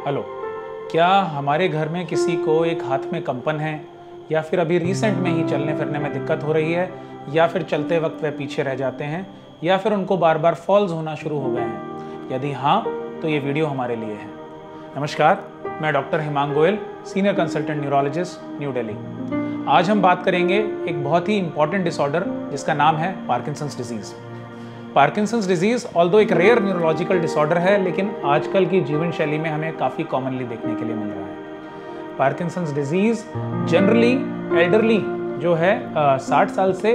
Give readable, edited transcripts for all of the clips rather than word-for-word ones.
Hello. क्या हमारे घर में किसी को एक हाथ में कंपन है, या फिर अभी रिसेंट में ही चलने फिरने में दिक्कत हो रही है, या फिर चलते वक्त वे पीछे रह जाते हैं, या फिर उनको बार बार फॉल्स होना शुरू हो गए हैं? यदि हाँ, तो ये वीडियो हमारे लिए है। नमस्कार, मैं doctor Himang Goyal, senior consultant neurologist, new Delhi. आज हम बात करेंगे एक बहुत ही इंपॉर्टेंट डिसऑर्डर जिसका नाम है Parkinson's disease. Parkinson's disease although एक रेयर न्यूरोलॉजिकल डिसऑर्डर है, लेकिन आजकल की जीवन शैली में हमें काफ़ी कॉमनली देखने के लिए मिल रहा है। पार्किंसंस डिजीज़ जनरली एल्डरली जो है 60 साल से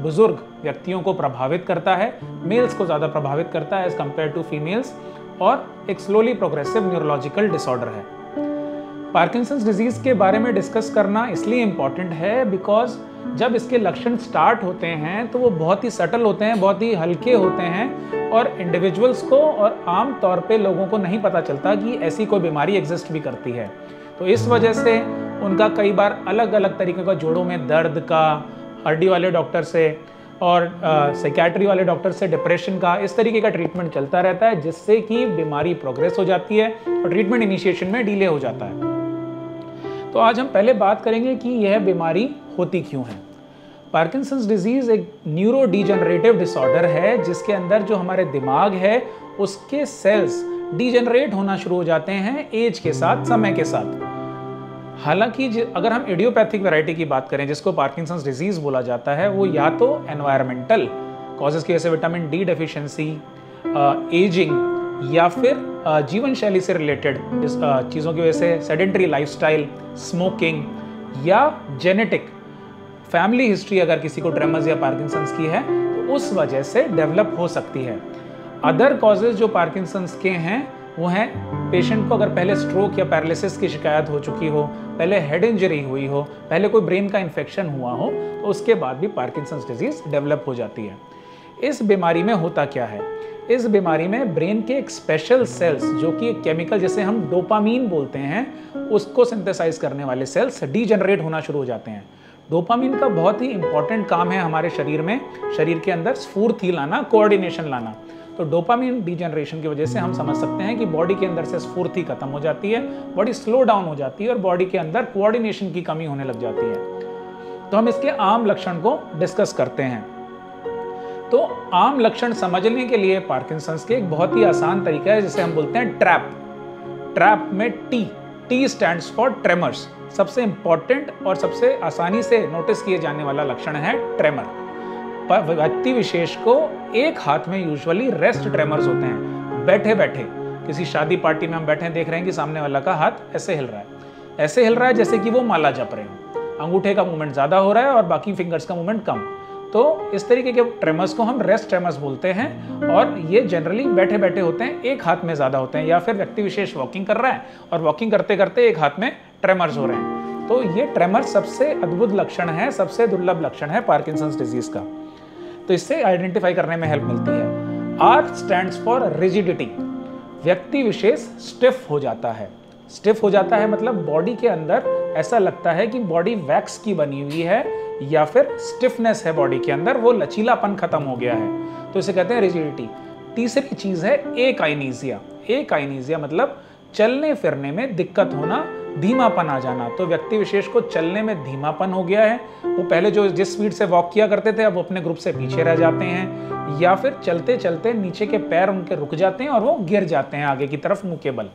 बुजुर्ग व्यक्तियों को प्रभावित करता है, मेल्स को ज़्यादा प्रभावित करता है एज कम्पेयर टू फीमेल्स, और एक स्लोली प्रोग्रेसिव न्यूरोलॉजिकल डिसऑर्डर है। पार्किंसंस डिजीज़ के बारे में डिस्कस करना इसलिए इम्पॉर्टेंट है बिकॉज जब इसके लक्षण स्टार्ट होते हैं तो वो बहुत ही सटल होते हैं, बहुत ही हल्के होते हैं, और इंडिविजुअल्स को और आम तौर पे लोगों को नहीं पता चलता कि ऐसी कोई बीमारी एग्जिस्ट भी करती है। तो इस वजह से उनका कई बार अलग अलग तरीके का जोड़ों में दर्द का, हड्डी वाले डॉक्टर से और साइकियाट्री वाले डॉक्टर से डिप्रेशन का, इस तरीके का ट्रीटमेंट चलता रहता है, जिससे कि बीमारी प्रोग्रेस हो जाती है और ट्रीटमेंट इनिशिएशन में डिले हो जाता है। तो आज हम पहले बात करेंगे कि यह बीमारी होती क्यों है। पार्किंसंस डिजीज़ एक न्यूरो डीजनरेटिव डिसऑर्डर है जिसके अंदर जो हमारे दिमाग है उसके सेल्स डीजनरेट होना शुरू हो जाते हैं एज के साथ, समय के साथ। हालांकि अगर हम इडियोपैथिक वैरायटी की बात करें जिसको पार्किंसंस डिजीज़ बोला जाता है, वो या तो एनवायरमेंटल कॉजेज़ की वजह से विटामिन डी डेफिशिएंसी, एजिंग, या फिर जीवन शैली से रिलेटेड चीज़ों की वजह से, सेडेंटरी लाइफस्टाइल, स्मोकिंग, या जेनेटिक फैमिली हिस्ट्री अगर किसी को ट्रेमर्स या पार्किंसंस की है तो उस वजह से डेवलप हो सकती है। अदर कॉजेज जो पार्किंसंस के हैं वो हैं पेशेंट को अगर पहले स्ट्रोक या पैरालिसिस की शिकायत हो चुकी हो, पहले हेड इंजरी हुई हो, पहले कोई ब्रेन का इन्फेक्शन हुआ हो, तो उसके बाद भी पार्किंसंस डिजीज डेवलप हो जाती है। इस बीमारी में होता क्या है? इस बीमारी में ब्रेन के एक स्पेशल सेल्स जो कि एक केमिकल जिसे हम डोपामीन बोलते हैं उसको सिंथेसाइज करने वाले सेल्स डीजनरेट होना शुरू हो जाते हैं। डोपामीन का बहुत ही इंपॉर्टेंट काम है हमारे शरीर में, शरीर के अंदर स्फूर्ति लाना, कोऑर्डिनेशन लाना। तो डोपामीन डीजनरेशन की वजह से हम समझ सकते हैं कि बॉडी के अंदर से स्फूर्ति खत्म हो जाती है, बॉडी स्लो डाउन हो जाती है और बॉडी के अंदर कोऑर्डिनेशन की कमी होने लग जाती है। तो हम इसके आम लक्षण को डिस्कस करते हैं। तो आम लक्षण समझने के लिए पार्किंसंस के एक बहुत ही आसान तरीका है जिसे हम बोलते हैं ट्रैप। ट्रैप में टी स्टैंड्स फॉर ट्रेमर्स। सबसे इंपॉर्टेंट और सबसे आसानी से नोटिस किए जाने वाला लक्षण है ट्रेमर। व्यक्ति विशेष को एक हाथ में यूजुअली रेस्ट ट्रेमर्स होते हैं, बैठे बैठे। किसी शादी पार्टी में हम बैठे देख रहे हैं कि सामने वाला का हाथ ऐसे हिल रहा है, ऐसे हिल रहा है जैसे कि वो माला जप रहे हो। अंगूठे का मूवमेंट ज्यादा हो रहा है और बाकी फिंगर्स का मूवमेंट कम। तो इस तरीके के ट्रेमर्स को हम रेस्ट ट्रेमर्स बोलते हैं, और ये जनरली बैठे बैठे होते हैं, एक हाथ में ज्यादा होते हैं, या फिर व्यक्ति विशेष वॉकिंग कर रहा है और वॉकिंग करते करते एक हाथ में ट्रेमर्स हो रहे हैं। तो ये ट्रेमर सबसे अद्भुत लक्षण है, सबसे दुर्लभ लक्षण है पार्किंसंस डिजीज का। तो इससे आइडेंटिफाई करने में हेल्प मिलती है। R stands for rigidity. व्यक्ति विशेष स्टिफ हो जाता है। स्टिफ हो जाता है मतलब बॉडी के अंदर ऐसा लगता है कि बॉडी वैक्स की बनी हुई है, या फिर स्टिफनेस है बॉडी के अंदर, वो लचीलापन खत्म हो गया है, तो इसे कहते हैं रिजिडिटी। तीसरी चीज है एकाइनेसिया। एकाइनेसिया मतलब चलने फिरने में दिक्कत होना, धीमापन आ जाना। तो व्यक्ति विशेष को चलने में धीमापन हो गया है, वो पहले जो जिस स्पीड से वॉक किया करते थे अब वो अपने ग्रुप से पीछे रह जाते हैं, या फिर चलते चलते नीचे के पैर उनके रुक जाते हैं और वो गिर जाते हैं आगे की तरफ मुंह के बल।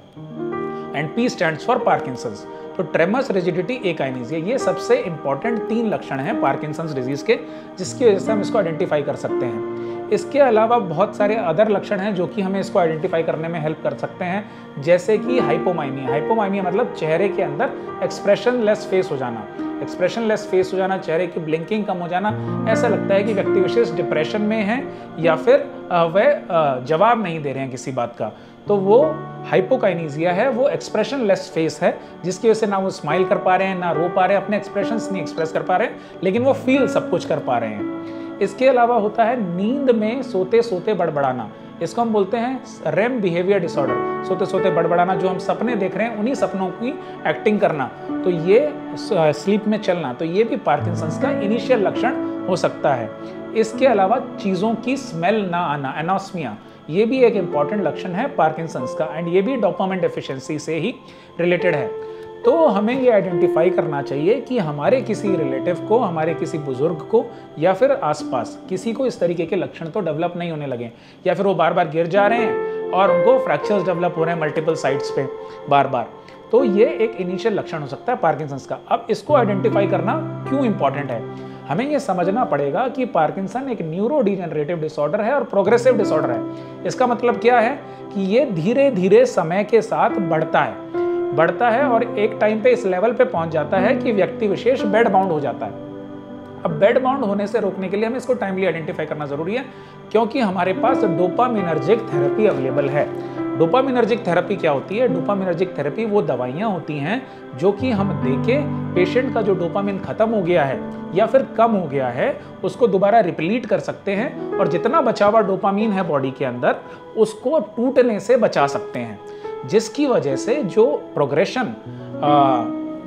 And P stands for Parkinson's. तो ट्रेमर्स, रिजिडिटी, एकाइनेसिया, ये सबसे इंपॉर्टेंट 3 लक्षण हैं पार्किंसंस डिजीज के, जिसकी वजह से हम इसको आइडेंटिफाई कर सकते हैं। इसके अलावा बहुत सारे अदर लक्षण हैं जो कि हमें इसको आइडेंटिफाई करने में हेल्प कर सकते हैं, जैसे कि हाइपोमाइमिया। हाइपोमाइमिया मतलब चेहरे के अंदर एक्सप्रेशन लेस फेस हो जाना। एक्सप्रेशन लेस फेस हो जाना, चेहरे की ब्लिंकिंग कम हो जाना, ऐसा लगता है कि व्यक्ति विशेष डिप्रेशन में है या फिर वह जवाब नहीं दे रहे हैं किसी बात का। तो वो हाइपोकाइनेसिया है, वो एक्सप्रेशन लेस फेस है, जिसकी वजह से ना वो स्माइल कर पा रहे हैं, ना रो पा रहे हैं, अपने एक्सप्रेशंस नहीं एक्सप्रेस कर पा रहे हैं, लेकिन वो फील सब कुछ कर पा रहे हैं। इसके अलावा होता है नींद में सोते सोते बड़बड़ाना। इसको हम बोलते हैं रेम बिहेवियर डिसऑर्डर। सोते सोते बड़बड़ाना, जो हम सपने देख रहे हैं उन्हीं सपनों की एक्टिंग करना, तो ये स्लीप में चलना, तो ये भी पार्किंसंस का इनिशियल लक्षण हो सकता है। इसके अलावा चीज़ों की स्मेल ना आना, एनोस्मिया, ये भी एक इंपॉर्टेंट लक्षण है पार्किंसंस का, एंड ये भी डोपामाइन डेफिशिएंसी से ही रिलेटेड है। तो हमें ये आइडेंटिफाई करना चाहिए कि हमारे किसी रिलेटिव को, हमारे किसी बुजुर्ग को या फिर आसपास किसी को इस तरीके के लक्षण तो डेवलप नहीं होने लगे, या फिर वो बार बार गिर जा रहे हैं और उनको फ्रैक्चर्स डेवलप हो रहे हैं मल्टीपल साइट्स पे बार बार। तो ये एक इनिशियल लक्षण हो सकता है पार्किंसंस का। अब इसको आइडेंटिफाई करना क्यों इंपॉर्टेंट है? हमें ये समझना पड़ेगा कि पार्किंसन एक न्यूरो डिजेनरेटिव डिसऑर्डर है और प्रोग्रेसिव डिसऑर्डर है। इसका मतलब क्या है कि ये धीरे धीरे समय के साथ बढ़ता है और एक टाइम पे इस लेवल पे पहुंच जाता है कि व्यक्ति विशेष बेड बाउंड हो जाता है। अब बेड बाउंड होने से रोकने के लिए हमें इसको टाइमली आइडेंटिफाई करना जरूरी है, क्योंकि हमारे पास डोपामिनर्जिक थेरेपी अवेलेबल है। डोपामिनर्जिक थेरेपी क्या होती है? डोपामिनर्जिक थेरेपी वो दवाइयाँ होती हैं जो कि हम देके पेशेंट का जो डोपामिन खत्म हो गया है या फिर कम हो गया है उसको दोबारा रिप्लीट कर सकते हैं, और जितना बचा हुआ डोपामिन है बॉडी के अंदर उसको टूटने से बचा सकते हैं, जिसकी वजह से जो प्रोग्रेशन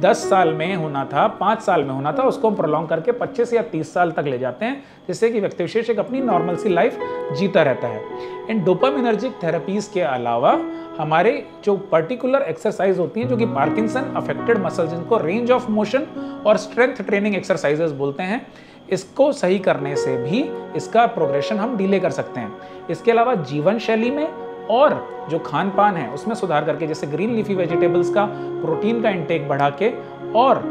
10 साल में होना था, 5 साल में होना था, उसको हम प्रोलॉन्ग करके 25 या 30 साल तक ले जाते हैं, जिससे कि व्यक्ति विशेष एक अपनी नॉर्मल सी लाइफ जीता रहता है। इन डोपामिनर्जिक थेरेपीज के अलावा हमारे जो पर्टिकुलर एक्सरसाइज होती हैं जो कि पार्किंसन अफेक्टेड मसल्स, जिनको रेंज ऑफ मोशन और स्ट्रेंथ ट्रेनिंग एक्सरसाइजेस बोलते हैं, इसको सही करने से भी इसका प्रोग्रेशन हम डिले कर सकते हैं। इसके अलावा जीवन शैली में और जो खान पान है उसमें सुधार करके, जैसे ग्रीन लीफी वेजिटेबल्स का प्रोटीन का इंटेक बढ़ा के, और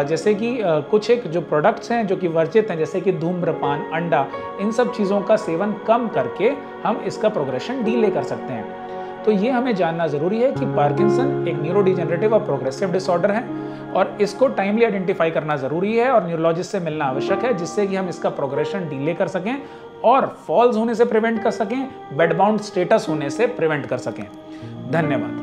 जैसे कि कुछ एक जो प्रोडक्ट्स हैं जो कि वर्जित हैं, जैसे कि धूम्रपान, अंडा, इन सब चीज़ों का सेवन कम करके हम इसका प्रोग्रेशन डिले कर सकते हैं। तो ये हमें जानना ज़रूरी है कि पार्किंसन एक न्यूरो डिजेनरेटिव और प्रोग्रेसिव डिसऑर्डर है, और इसको टाइमली आइडेंटिफाई करना ज़रूरी है और न्यूरोलॉजिस्ट से मिलना आवश्यक है, जिससे कि हम इसका प्रोग्रेशन डिले कर सकें और फॉल्स होने से प्रिवेंट कर सकें, बेड बाउंड स्टेटस होने से प्रिवेंट कर सकें। धन्यवाद।